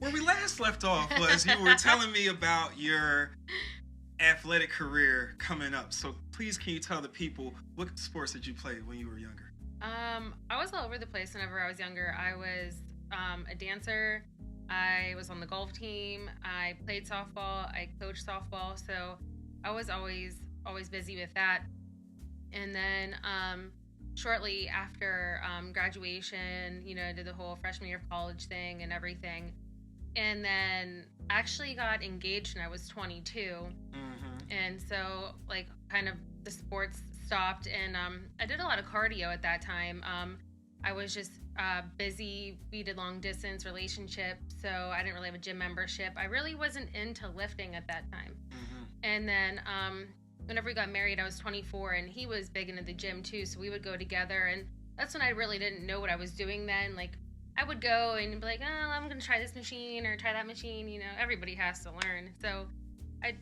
Where we last left off was you were telling me about your athletic career coming up. So please, can you tell the people what sports did you play when you were younger? I was all over the place whenever I was younger. I was a dancer. I was on the golf team. I played softball. I coached softball. So I was always busy with that. And then shortly after graduation, I did the whole freshman year of college thing and everything. And then actually got engaged when I was 22. Mm-hmm. And so, like, kind of the sports stopped. And I did a lot of cardio at that time. I was just busy. We did long distance relationships, so I didn't really have a gym membership. I really wasn't into lifting at that time. Mm-hmm. And then whenever we got married, I was 24, and he was big into the gym too, so we would go together. And that's when I really didn't know what I was doing then. Like, I would go and be like, oh, I'm going to try this machine or try that machine. Everybody has to learn. So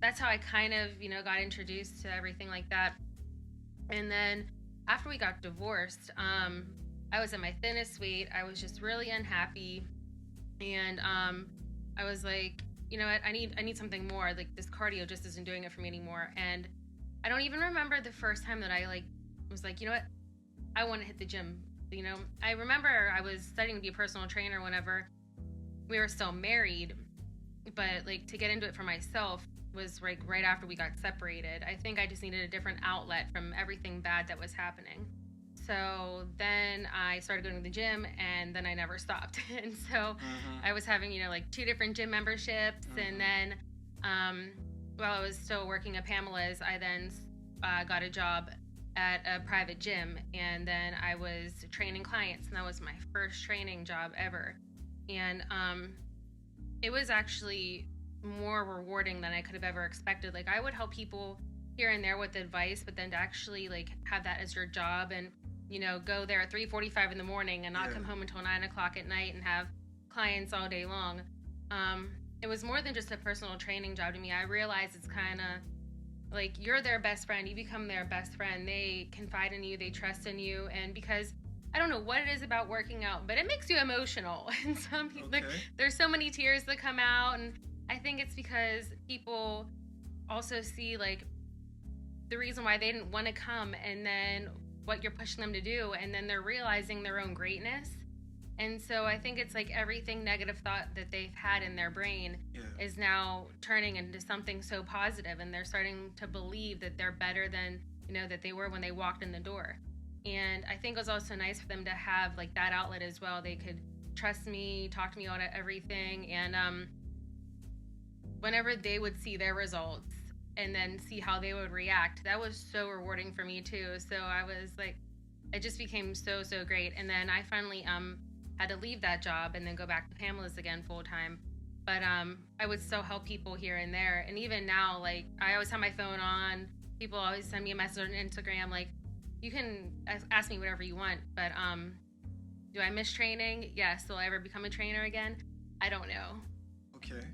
that's how I kind of, got introduced to everything like that. And then after we got divorced, I was at my thinnest weight. I was just really unhappy. And I was like, you know what, I need something more. Like, this cardio just isn't doing it for me anymore. And I don't even remember the first time that I was like, you know what, I want to hit the gym. I remember I was studying to be a personal trainer whenever we were still married, but to get into it for myself was right after we got separated. I think I just needed a different outlet from everything bad that was happening. So then I started going to the gym, and then I never stopped. And so I was having, 2 different gym memberships. And then while I was still working at Pamela's, I then got a job at a private gym. And then I was training clients, and that was my first training job ever. And it was actually more rewarding than I could have ever expected. I would help people here and there with advice, but then to actually have that as your job and go there at 3:45 in the morning and not come home until 9 o'clock at night and have clients all day long. It was more than just a personal training job to me. I realized it's kind of you're their best friend. You become their best friend. They confide in you. They trust in you. And because I don't know what it is about working out, but it makes you emotional. And some people, there's so many tears that come out. And I think it's because people also see the reason why they didn't want to come, and then what you're pushing them to do, and then they're realizing their own greatness. And so I think it's everything negative thought that they've had in their brain is now turning into something so positive, and they're starting to believe that they're better than that they were when they walked in the door. And I think it was also nice for them to have that outlet as well. They could trust me, talk to me about everything, and whenever they would see their results and then see how they would react, that was so rewarding for me too. So I was it just became so great. And then I finally had to leave that job and then go back to Pamela's again full time. But I would still help people here and there. And even now, I always have my phone on. People always send me a message on Instagram, you can ask me whatever you want, but do I miss training? Yes. Will I ever become a trainer again? I don't know. Okay.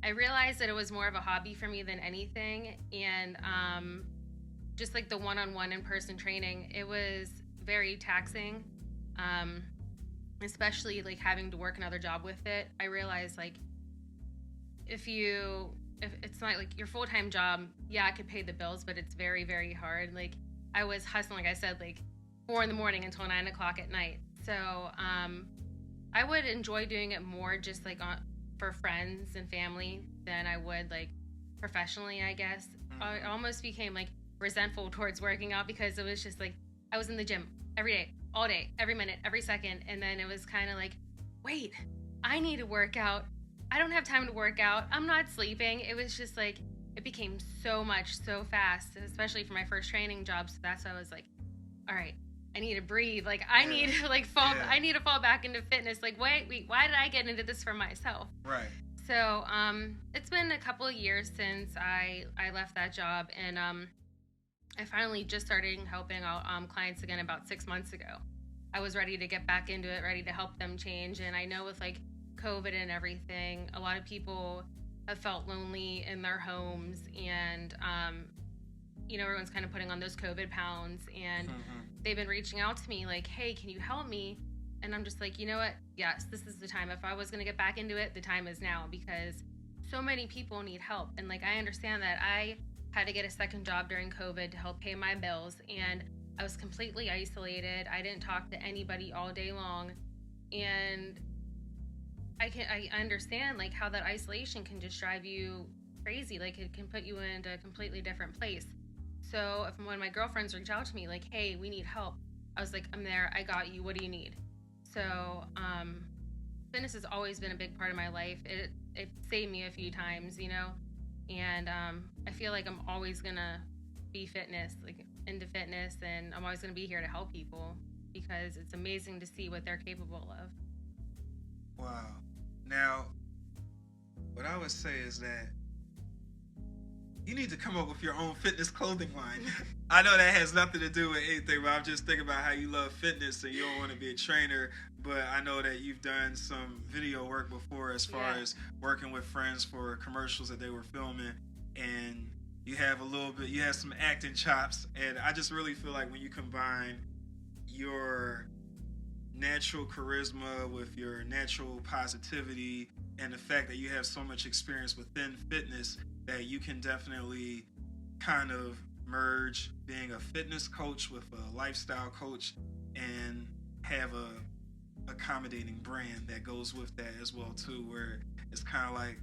I realized that it was more of a hobby for me than anything. And just the one-on-one in-person training, it was very taxing. Especially having to work another job with it. I realized if it's not your full-time job, yeah, I could pay the bills, but it's very, very hard. I was hustling, I said, 4 a.m. until 9 o'clock at night. So I would enjoy doing it more just for friends and family than I would professionally, I guess. I almost became resentful towards working out because it was just I was in the gym every day, all day, every minute, every second. And then it was kind of wait, I need to work out. I don't have time to work out. I'm not sleeping. It was just it became so much so fast, especially for my first training job. So that's why I was all right, I need to breathe. I need to fall. I need to fall back into fitness. Wait, why did I get into this for myself? Right. So it's been a couple of years since I left that job, and I finally just started helping out clients again about 6 months ago. I was ready to get back into it, ready to help them change. And I know with COVID and everything, a lot of people have felt lonely in their homes, and everyone's kind of putting on those COVID pounds, and they've been reaching out to me hey, can you help me? And I'm just like, you know what? Yes, this is the time. If I was going to get back into it, the time is now, because so many people need help. And like, I understand that I had to get a second job during COVID to help pay my bills, and I was completely isolated. I didn't talk to anybody all day long. And I understand like how that isolation can just drive you crazy. Like, it can put you into a completely different place. So when my girlfriends reach out to me like, hey, we need help, I was like, I'm there, I got you, what do you need? So fitness has always been a big part of my life. It saved me a few times, you know, and I feel like I'm always gonna be into fitness, and I'm always gonna be here to help people, because it's amazing to see what they're capable of. Wow. Now, what I would say is that you need to come up with your own fitness clothing line. I know that has nothing to do with anything, but I'm just thinking about how you love fitness and you don't want to be a trainer. But I know that you've done some video work before, as far as working with friends for commercials that they were filming, and you have some acting chops. And I just really feel like when you combine your natural charisma with your natural positivity and the fact that you have so much experience within fitness, that you can definitely kind of merge being a fitness coach with a lifestyle coach and have a accommodating brand that goes with that as well too, where it's kind of like,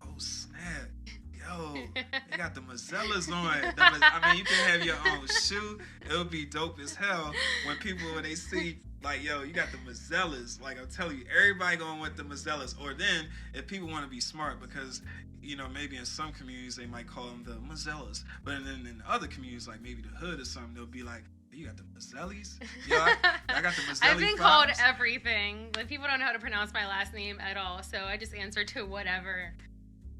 oh snap, yo, they got the Mazzellas on. I mean, you can have your own shoe. It'll be dope as hell when they see like, yo, you got the Mazzellas. Like, I'm telling you, everybody going with the Mazzellas. Or then, if people want to be smart, because, you know, maybe in some communities they might call them the Mazzellas, but then in other communities, like maybe the hood or something, they'll be like, you got the Mazzellis? Yo, I got the Mazzelli I've been vibes. called everything. Like, people don't know how to pronounce my last name at all, so I just answer to whatever.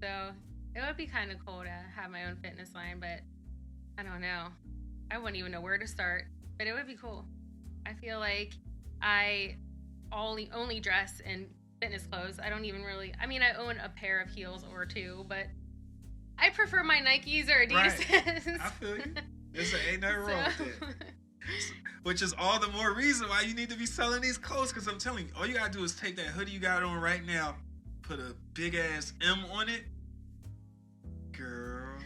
So it would be kind of cool to have my own fitness line, but I don't know. I wouldn't even know where to start, but it would be cool. I feel like I only dress in fitness clothes. I don't even really, I mean, I own a pair of heels or two, but I prefer my Nikes or Adidas. Right. I feel you. Ain't nothing wrong with it. Which is all the more reason why you need to be selling these clothes, because I'm telling you, all you gotta do is take that hoodie you got on right now, put a big ass M on it, girl.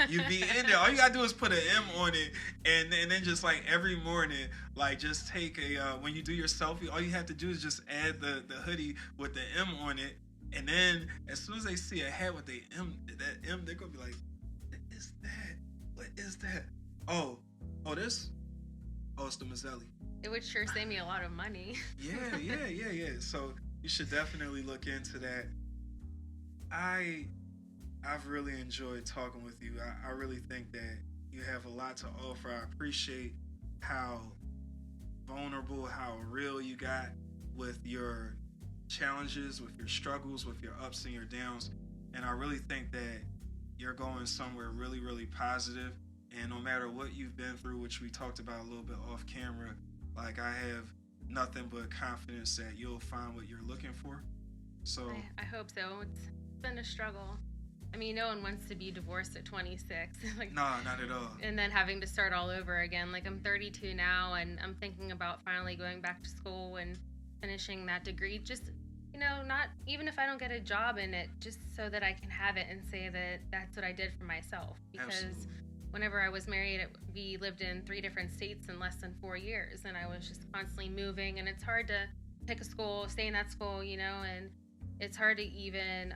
You be in there. All you gotta do is put an M on it, and then just like every morning, like just take when you do your selfie, all you have to do is just add the hoodie with the M on it, and then as soon as they see a hat with that M, they're gonna be like, what is that? What is that? Oh, this? Oh, it's the Mazzelli. It would sure save me a lot of money. Yeah. So you should definitely look into that. I've really enjoyed talking with you. I really think that you have a lot to offer. I appreciate how vulnerable, how real you got with your challenges, with your struggles, with your ups and your downs. And I really think that you're going somewhere really, really positive. And no matter what you've been through, which we talked about a little bit off camera, like, I have nothing but confidence that you'll find what you're looking for. So I hope so. It's been a struggle. I mean, no one wants to be divorced at 26. Like, no, not at all. And then having to start all over again. Like, I'm 32 now, and I'm thinking about finally going back to school and finishing that degree. Just, you know, not even if I don't get a job in it, just so that I can have it and say that that's what I did for myself. Because Absolutely. Whenever I was married, we lived in 3 different states in less than 4 years, and I was just constantly moving, and it's hard to pick a school, stay in that school, you know, and it's hard to even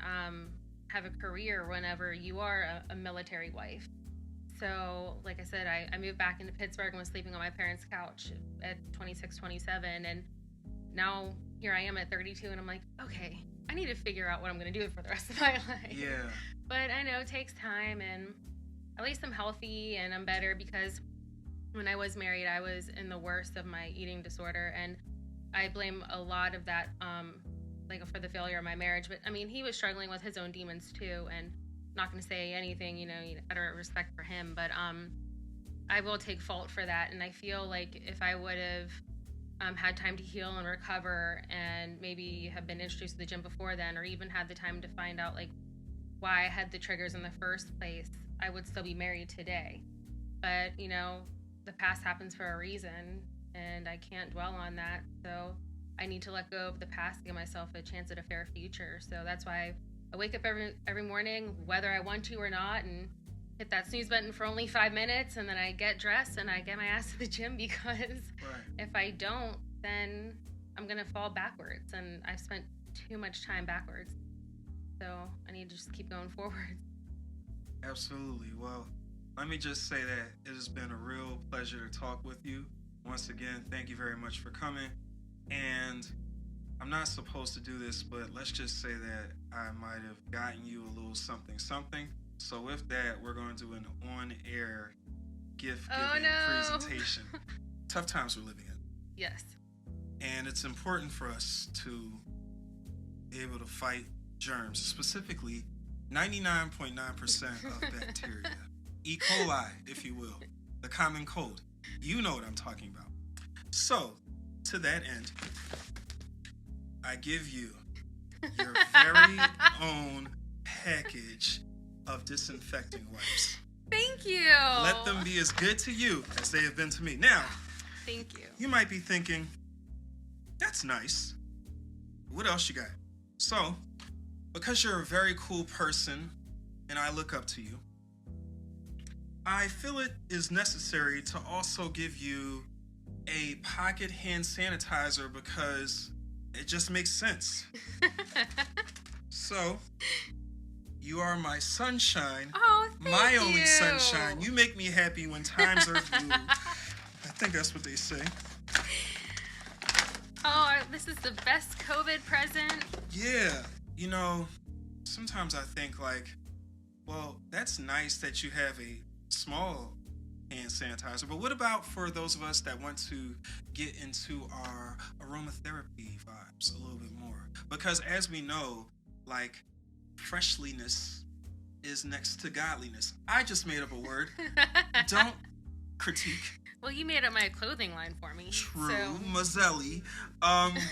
have a career whenever you are a military wife. So, like I said, I moved back into Pittsburgh and was sleeping on my parents' couch at 26, 27, and now here I am at 32, and I'm like, okay, I need to figure out what I'm going to do for the rest of my life. Yeah. But I know it takes time, and at least I'm healthy and I'm better, because when I was married, I was in the worst of my eating disorder, and I blame a lot of that like for the failure of my marriage. But I mean, he was struggling with his own demons too, and I'm not going to say anything, you know, out of respect for him, but I will take fault for that. And I feel like if I would have had time to heal and recover, and maybe have been introduced to the gym before then, or even had the time to find out like why I had the triggers in the first place, I would still be married today. But, you know, the past happens for a reason, and I can't dwell on that. So I need to let go of the past, give myself a chance at a fair future. So that's why I wake up every morning, whether I want to or not, and hit that snooze button for only 5 minutes, and then I get dressed and I get my ass to the gym, because if I don't, then I'm going to fall backwards, and I've spent too much time backwards. So I need to just keep going forward. Absolutely. Well, let me just say that it has been a real pleasure to talk with you. Once again, thank you very much for coming. And I'm not supposed to do this, but let's just say that I might have gotten you a little something. So with that, we're going to do an on-air gift-giving presentation. Tough times we're living in. Yes. And it's important for us to be able to fight germs, specifically 99.9% of bacteria. E. coli, if you will. The common cold. You know what I'm talking about. So, to that end, I give you your very own package of disinfecting wipes. Thank you. Let them be as good to you as they have been to me. Now, thank you. You might be thinking, that's nice. What else you got? So, because you're a very cool person and I look up to you, I feel it is necessary to also give you a pocket hand sanitizer, because it just makes sense. So, you are my sunshine. Oh, thank my you. only sunshine. You make me happy when times are blue. I think that's what they say. Oh, this is the best COVID present. Yeah. You know, sometimes I think like, well, that's nice that you have a small hand sanitizer, but what about for those of us that want to get into our aromatherapy vibes a little bit more? Because as we know, like, freshliness is next to godliness. I just made up a word. Don't critique. Well, you made up my clothing line for me. True, so. Mazzella,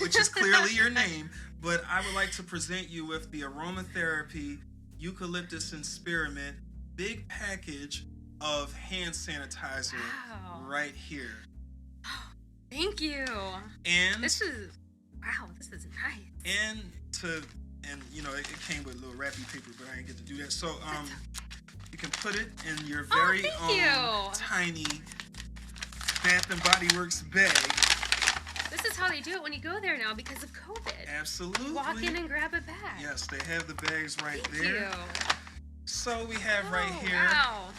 which is clearly your name. But I would like to present you with the aromatherapy eucalyptus and spearmint big package of hand sanitizer right here. Thank you. And this is nice. And you know, it came with a little wrapping paper, but I didn't get to do that. So you can put it in your very own tiny Bath and Body Works bag. This is how they do it when you go there now because of COVID. Absolutely. Walk in and grab a bag. Yes, they have the bags right Thank there. You. So we have right here wow.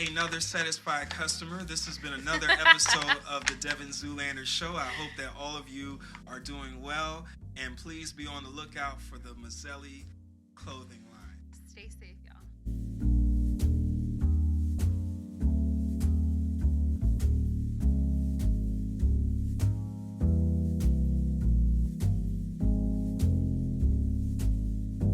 another satisfied customer. This has been another episode of the Devin Zoolander Show. I hope that all of you are doing well, and please be on the lookout for the Mazzella clothing line. Stay safe, y'all.